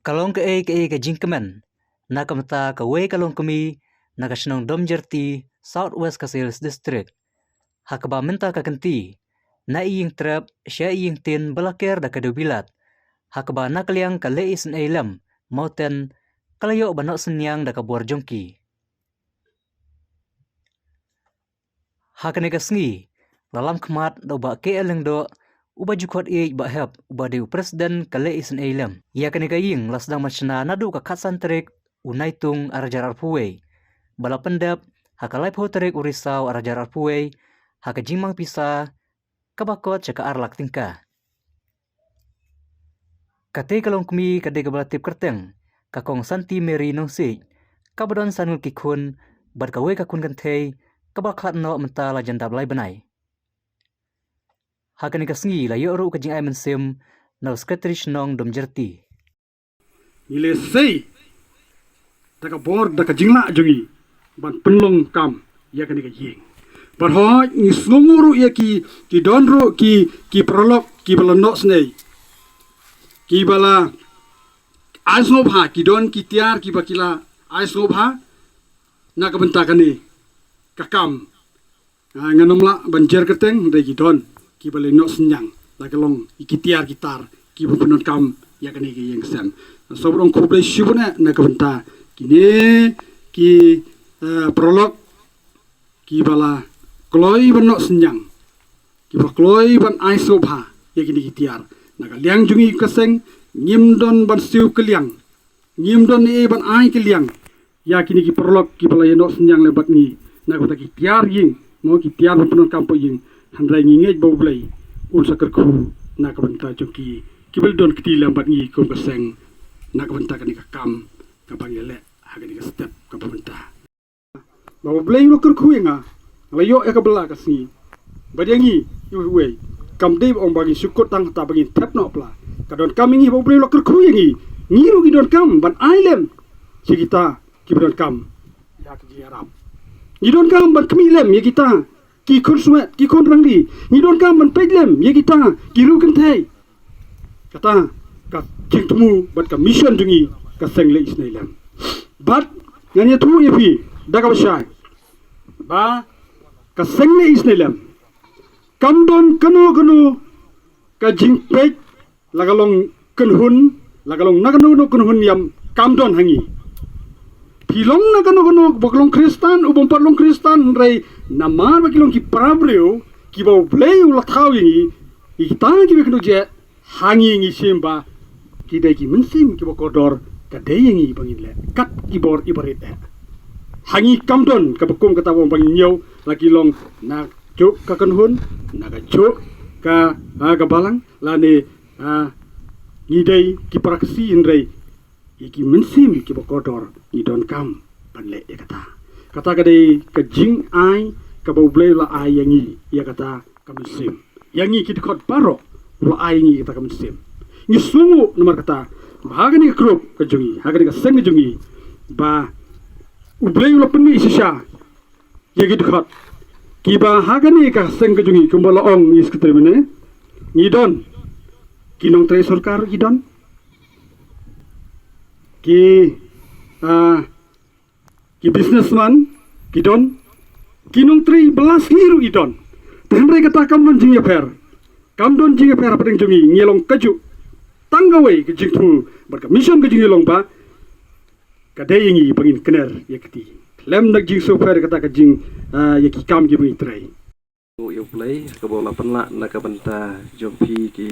Kalong ke jingkemen, nakamta kawe kalong kami, nakasnong Domjerti, Southwest Kasils District. Hakaba minta kakenti, na iying trap, siya iying tin balakir da kadubilat. Hakaba nakaliang kaleis na ilam, mauten, kalayo banok senyang da kabuar jongki. Hakanigasngi, lalam kemat da uba KL do, uba jukot bahab uba diu presiden kaleis na ilam. Ia kanigaying lasdang masyana nadu kakatsan terik unaitung arajar arpuwe. Bala pendap, hakalai po terik urisau arajar arpuwe, hakajimang pisa, kabakot caka arlak tingka. Kate kalong kumi kade kabalatip kerteng, kakong santi meri nongsi, kabadon sanul kikun, bad kawe kakun kantei, kabakat no mentala jandab lai benai. Hakanigasngi la yoru kajing ay mensim, na sekretarish nong Domjerti. Nile sei, taka bor daka jingla jongi, ban penlong kam, ya kaniga ying. Ban ho ni slunguru ya ki donro ki prolog ki balandok snei. Ki bala aisnobha ki don ki tiar ki bakila aisnobha na kabentakani kakam. Nganomla banjer keteng dari ki don ki bala nok senyang la kelong ki tiar gitar ki bupenon kam ya kaniga ying sem. Sobrang kublai shibuna na kabenta kini ki prolog ki bala kloi ban nok senyang ki ba kloi ban aisnobha ya kini ki tiar. Naga liang jungi keseng nyimdon ban siu keliang nyimdon e ban ai keliang ya kini ki prolog ki bala yenok senyang lebat ni naga ta ki tiar ying mo ki tiar penon kampo ying handrai ngingej bau blai un sakar ku naga benta joki ki beldon kiti lambat ngi kom keseng naga benta kani ka kam ka bangele hagani ka step ka benta bau blai lo ker ku nga layo ya ka bela kasni badiangi yu we kam dei ong bagi syukut tang ta bagi tap no pla kadon kami ngi bau blai lo ker ku ngi ru gi don kam ban ailem si kita ki don kam ya ki arab ngi don kam ban kami lem ya kita ki kon suet ki kon rangli ngi don kam ban pedlem ya kita ki ru kan thai kata ka king temu bat ka mission jungi ka sengle isnailam bat nganya tu ya pi daga basai ba ka sengle isnailam kamdon kanu ka jingpek lagalong kenhun lagalong nagano no kenhun yam kamdon hangi pilong nagano boklong kristan ubom patlong kristan rei namar bakilong ki prabreu ki bau blei ula thau yingi ikita ki bekno je hangi ngi simba ki dai ki mensim ki bokodor ka dei yingi bangile kat ki bor ibarit hangi kamdon ka bekum kata wong bangin nyau lagi long na juk ka kenhun naga juk ka gabalang lane ngidai ki praksi indrei iki mensim ki bokodor ni don kam panle ya kata kadai ka jing ai ka bau blei la ai yangi ya kata ka mensim yangi ki dikot baro la ai ngi kata ka mensim ni sungu nomor kata bahagani grup ka jungi hagani ka seng jungi ba ublei la peni sisa ya ki dikot kiba hagani ka seng ka jungi kumbala ong is ketemene ngidon kinong tre sarkar gidon ki businessman gidon kinong tre belas hiru gidon tenre kata kamdon jinga per apa deng jungi ngelong kaju tanggawe ke jingtu berka mission ke jingilong ba kadayingi bangin kener yakti lem nak jing so per kata ka jing yaki kam gi bui trai yo play ka bola penla na ka banta jompi ki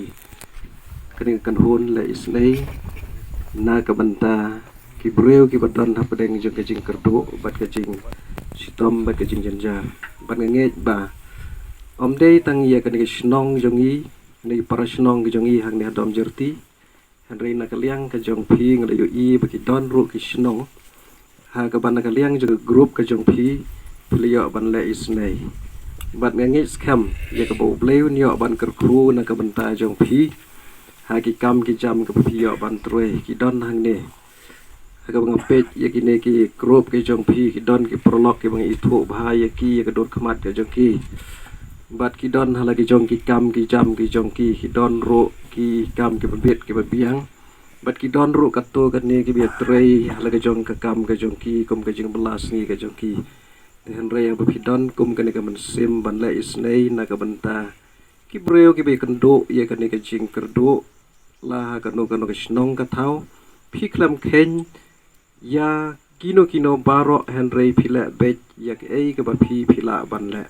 kening kan hun le isnei na ka banta ki breu ki badan apa deng jing kajing kerdo bat kajing sitom bat kajing janja bat nge ba om dei tang ya kening snong jongi ni para snong jongi hang ni Domjerti hanrei na kaliang ka jongpi ngadayo i baki don ru ki snong ha ka ban kaliang juga grup ka jongpi plio ban le isnei bat nge scam ya ka bo bleu nyo ban kerkru na ka banta jongpi ha ki kam ki jam ka pio ban troi ki don hang ne ha ka ngapet ya ki ne ki grup ki jongpi ki don ki prolog ki bang itu bahaya ki ya ka dot khamat ka jongki bat ki don halagi jong ki kam ki jam ki jong ki don ro ki kam ki babet ki babiang bat ki don ru kato kan ni ki biat rei hala ka jong ka kam ka jong ki kum ka jing belas ni ka jong ki ten rei ba pi don kum kan ka man sim ban la isnei na ka banta ki breu ki be kan do ye kan ni ka jing kerdo la ka no ka snong ka thau pi klam khen ya kino baro henrei phila bet yak ei ka ba phi phila ban la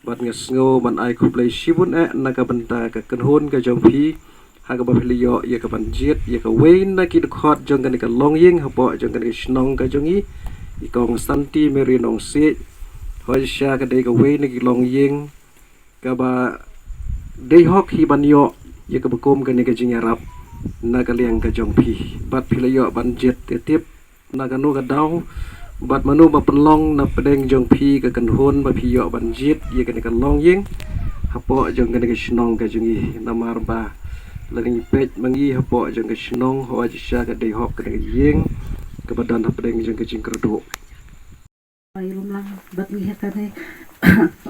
bat ngesngo ban ai khuplei sibun e na ka banta ka kan hon ka jong phi ha ka ba philiyo ya ka ban jet ya ka wein na ki khot jong kan ka long ying ha po jong kan snong ka jong i kong santi meri nong se hoi sha ka dei ka wein na ki long ying ka ba dei hok hi ban yo ya ka ba kom kan ka jing arab na ka liang ka jong phi bat philiyo ban jet te tip na ka no ka daw bat manu ba penlong na pedeng jong phi ka kan hon ba phi yo ban jet ya kan ka long ying ha po jong kan ka snong ka jong i namar ba lagi pet mangi hapo jeng ke snong ho aja sya ka dei hok ka yeng ka badan hap deng jeng ke jing kerdo ay lang bat ni hata ne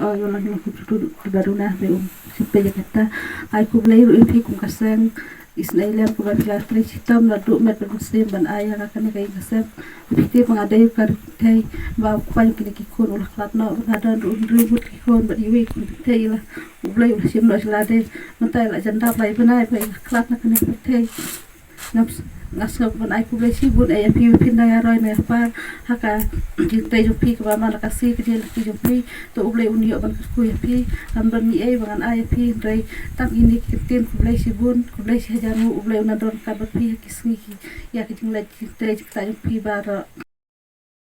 ay lang ni kutu baruna be sipe jakata ay ku blay ru ifi kum kaseng isnailan ku ban la tri sitam la du met muslim ban aya ka ne kai kasem bikti pangadai kar thai ba pan kini ki kon ul khat no badan ru ribut ki kon ba iwi ku thai la blay sim no slade mantai la janda bai banai bai khat na kene thai naps ngasap ban ai ku blay sibun ay pi pinda ya roi ne par haka jinte jo pi ka ba mala kasi ke dia ki jo pi to blay unio ban ku ya pi am ban ni ai ban ai pi rei tam ini kitin ku blay sibun ku blay hajaru blay una don ka ba pi kisni ya ki jingla jinte ta jo pi ba